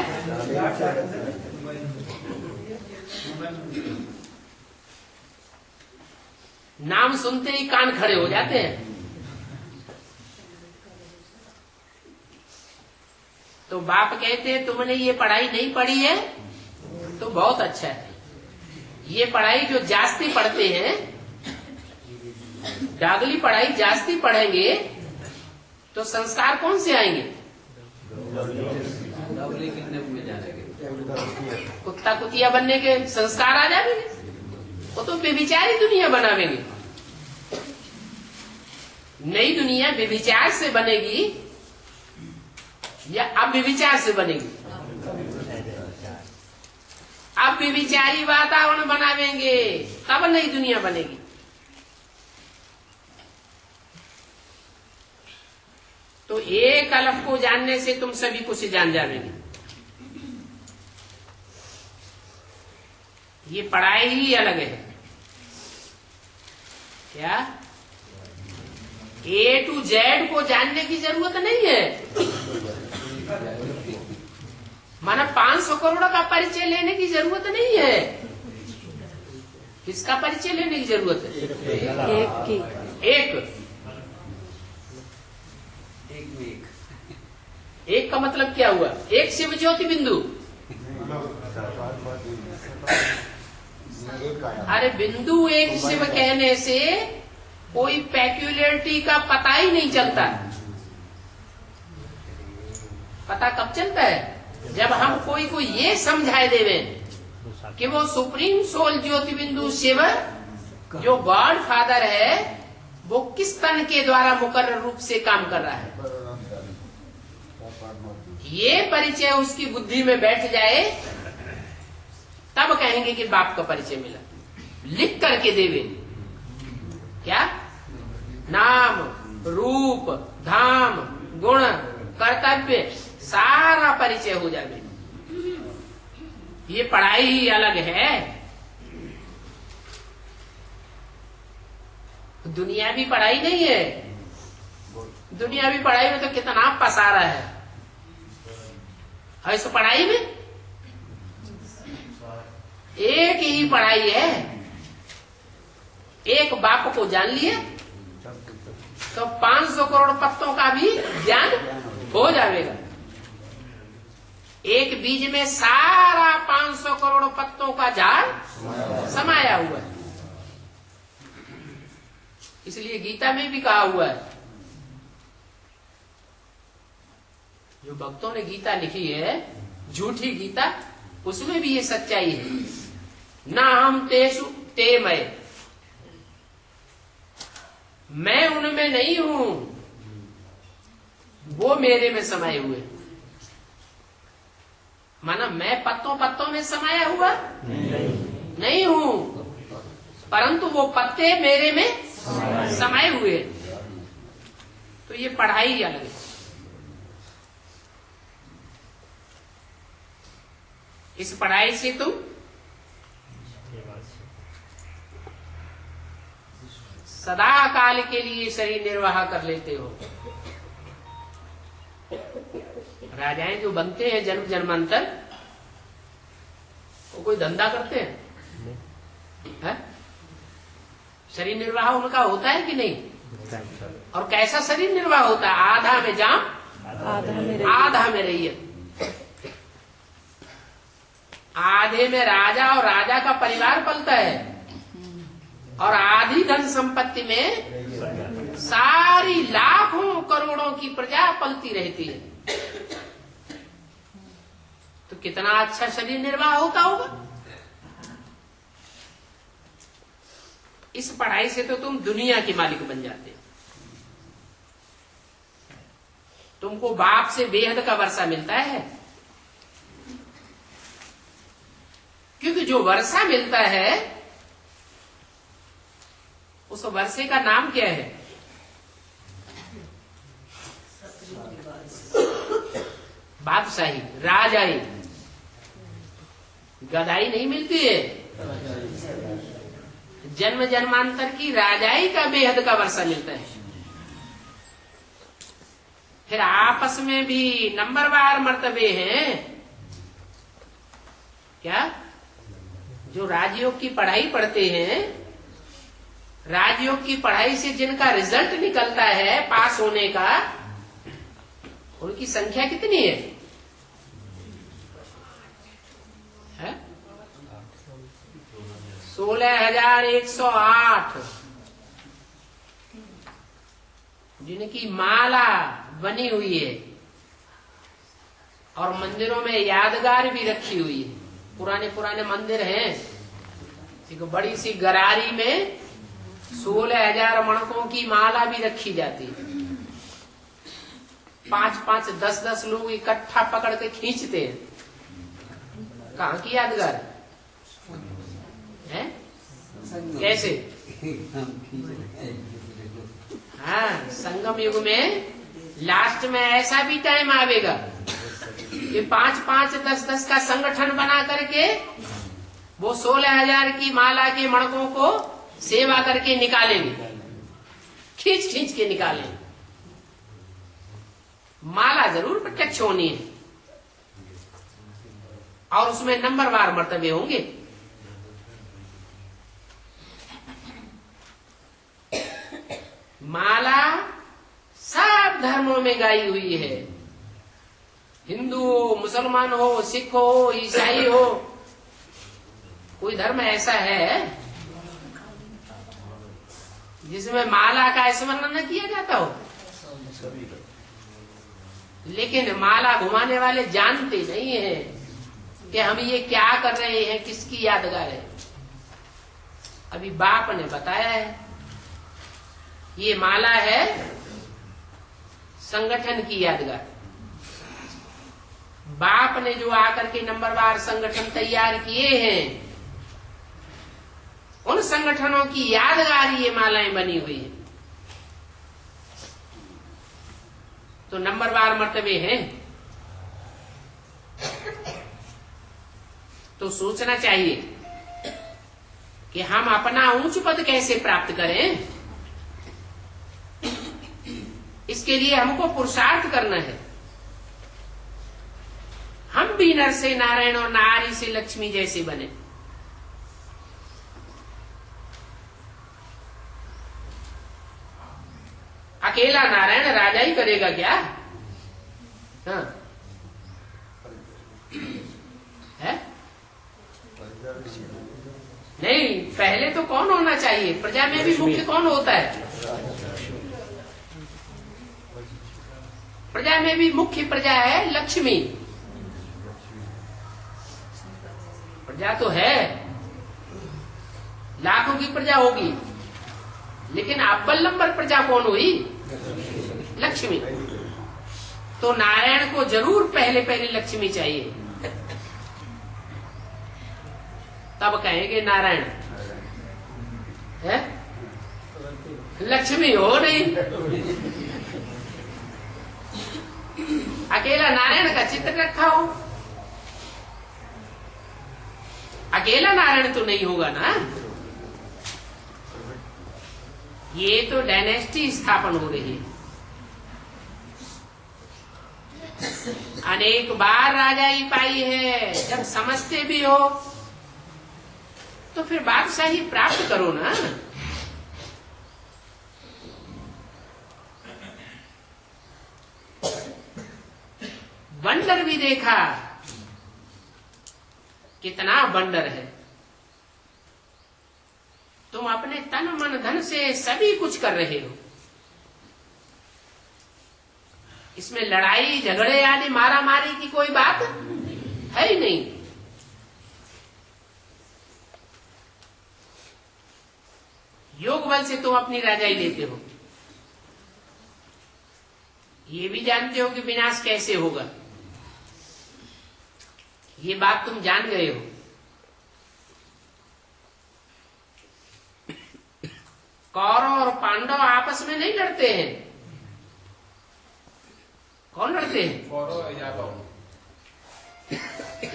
[SPEAKER 1] नाम सुनते ही कान खड़े हो जाते हैं। तो बाप कहते हैं तुमने ये पढ़ाई नहीं पढ़ी है तो बहुत अच्छा है। ये पढ़ाई जो जास्ती पढ़ते हैं, डागली पढ़ाई जास्ती पढ़ेंगे तो संस्कार कौन से आएंगे?
[SPEAKER 4] डबली कितने में जाने?
[SPEAKER 1] कुत्ता कुतिया बनने के संस्कार आ जाएंगे। वो तो बेविचारी दुनिया बनावेंगे। नई दुनिया बेविचार से बनेगी या अव्यभिचार से बनेगी? अब बेविचारी वातावरण बनावेंगे तब नई दुनिया बनेगी। तो एक अलफ को जानने से तुम सभी कुछ जान जाओगे। ये पढ़ाई ही अलग है। क्या A to Z को जानने की जरूरत नहीं है। माना 500 करोड़ का परिचय लेने की जरूरत नहीं है। किसका परिचय लेने की जरूरत है? एक एक का मतलब क्या हुआ? एक शिव ज्योति बिंदु। अरे बिंदु एक शिव कहने से कोई पैक्यूलरिटी का पता ही नहीं चलता। पता कब चलता है? जब हम कोई को ये समझाए देवे कि वो सुप्रीम सोल ज्योति बिंदु शिव जो गॉड फादर है वो किस तन के द्वारा मुकर्रर रूप से काम कर रहा है। ये परिचय उसकी बुद्धि में बैठ जाए तब कहेंगे कि बाप का परिचय मिला। लिख करके देवे क्या? नाम, रूप, धाम, गुण, कर्तव्य सारा परिचय हो जावे। ये पढ़ाई ही अलग है। दुनियावी पढ़ाई नहीं है। दुनियावी पढ़ाई में तो कितना पसारा है इस पढ़ाई में। एक ही पढ़ाई है। एक बाप को जान लिए तो 500 करोड़ पत्तों का भी ज्ञान हो जाएगा। एक बीज में सारा 500 करोड़ पत्तों का झाड़ समाया हुआ है। इसलिए गीता में भी कहा हुआ है, जो भक्तों ने गीता लिखी है झूठी गीता, उसमें भी ये सच्चाई है। ना हम तेषु ते मैं उनमें नहीं हूं, वो मेरे में समाये हुए। माना मैं पत्तों पत्तों में समाया हुआ नहीं हूं, परंतु वो पत्ते मेरे में समाये हुए। तो ये पढ़ाई ही अलग है। इस पढ़ाई से तुम सदा काल के लिए शरीर निर्वाह कर लेते हो। राजाएं जो बनते हैं जन्म जन्मांतर, वो कोई धंधा करते हैं? है? शरीर निर्वाह उनका होता है कि नहीं? और कैसा शरीर निर्वाह होता है? आधा में जाम, आधा में रैयत। आधे में राजा और राजा का परिवार पलता है, और आधी धन संपत्ति में सारी लाखों करोड़ों की प्रजा पलती रहती है। तो कितना अच्छा शरीर निर्वाह होता होगा। इस पढ़ाई से तो तुम दुनिया के मालिक बन जाते हो। तुमको बाप से बेहद का वर्षा मिलता है, क्योंकि जो वर्षा मिलता है उस वर्षे का नाम क्या है? बादशाही, राजाई। गदाई नहीं मिलती है। जन्म जन्मांतर की राजाई का बेहद का वर्षा मिलता है। फिर आपस में भी नंबरवार मर्तबे हैं। क्या? जो राजयोग की पढ़ाई पढ़ते हैं, राजयोग की पढ़ाई से जिनका रिजल्ट निकलता है पास होने का, उनकी संख्या कितनी है? 16,108 जिनकी माला बनी हुई है और मंदिरों में यादगार भी रखी हुई है। पुराने पुराने मंदिर हैं। एक बड़ी सी गरारी में 16,000 मणकों की माला भी रखी जाती है। 5-5, 10-10 लोग इकट्ठा पकड़ के खींचते हैं। कहाँ की यादगार है? कैसे? हाँ, संगम युग में लास्ट में ऐसा भी टाइम आवेगा कि 5-5, 10-10 का संगठन बना करके वो 16,000 की माला के मणकों को सेवा करके निकालेंगे, खींच खींच के निकालेंगे। माला जरूर प्रत्यक्ष होनी है और उसमें नंबरवार मर्तबे होंगे। माला सब धर्मों में गाई हुई है। हिंदू हो, मुसलमान हो, सिख हो, ईसाई हो, कोई धर्म ऐसा है जिसमें माला का स्मरण न किया जाता हो? लेकिन माला घुमाने वाले जानते नहीं है कि हम ये क्या कर रहे हैं, किसकी यादगार है। अभी बाप ने बताया है ये माला है संगठन की यादगार। बाप ने जो आकर के नंबरवार संगठन तैयार किए हैं, उन संगठनों की यादगार ये मालाएं बनी हुई है। तो नंबरवार मर्तबे हैं। तो सोचना चाहिए कि हम अपना ऊंच पद कैसे प्राप्त करें। इसके लिए हमको पुरुषार्थ करना है। हम भी नर से नारायण और नारी से लक्ष्मी जैसे बने। अकेला नारायण राजा ही करेगा क्या? हाँ है? नहीं, पहले तो कौन होना चाहिए? प्रजा में भी मुख्य कौन होता है? प्रजा में भी मुख्य प्रजा है लक्ष्मी। प्रजा तो है, लाखों की प्रजा होगी, लेकिन अव्वल नंबर प्रजा कौन हुई? लक्ष्मी। तो नारायण को जरूर पहले पहले लक्ष्मी चाहिए, तब कहेंगे नारायण है। लक्ष्मी हो नहीं, अकेला नारायण का चित्र रखा हो, अकेला नारायण तो नहीं होगा ना। ये तो डायनेस्टी स्थापन हो रही है। अनेक बार राजाई पाई है। जब समझते भी हो तो फिर बादशाही प्राप्त करो ना। बंदर भी देखा, कितना बंदर है। तुम अपने तन मन धन से सभी कुछ कर रहे हो। इसमें लड़ाई झगड़े आदि मारा मारी की कोई बात है ही नहीं। योग बल से तुम अपनी राजाई लेते हो। ये भी जानते हो कि विनाश कैसे होगा। ये बात तुम जान गए हो। कौरव और पांडव आपस में नहीं लड़ते हैं। कौन लड़ते हैं?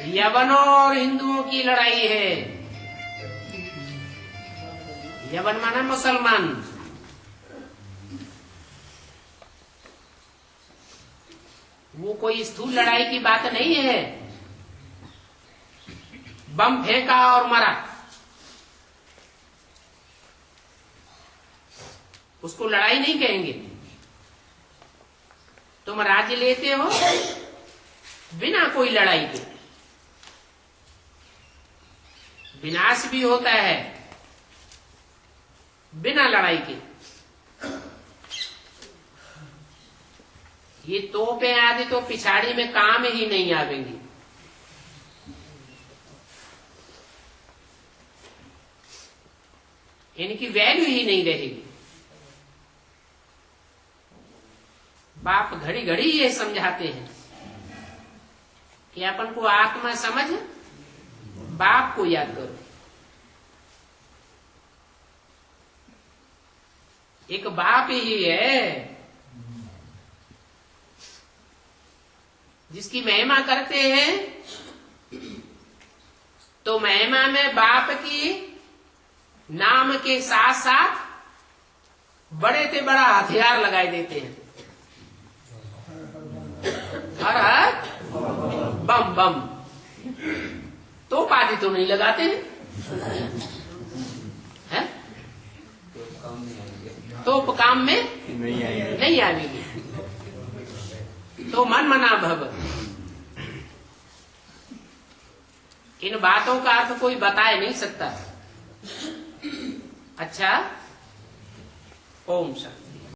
[SPEAKER 1] यवनों और हिंदुओं की लड़ाई है। यवन माना मुसलमान। वो कोई स्थूल लड़ाई की बात नहीं है। बम फेंका और मरा, उसको लड़ाई नहीं कहेंगे। तुम राज्य लेते हो बिना कोई लड़ाई के, विनाश भी होता है बिना लड़ाई के। ये तोपें आदि तो पिछाड़ी में काम ही नहीं आवेंगी। इनकी वैल्यू ही नहीं रहेगी। बाप घड़ी घड़ी ये समझाते हैं कि अपन को आत्मा समझ, बाप को याद करो। एक बाप ही है जिसकी महिमा करते हैं। तो महिमा में बाप की नाम के साथ साथ बड़े से बड़ा हथियार लगाए देते हैं। हर हर बम बम। तो पादी तो नहीं लगाते हैं, है? तो काम में नहीं आएगी। तो मन मना भव। इन बातों का अर्थ कोई बताए नहीं सकता। अच्छा, ओम शांति।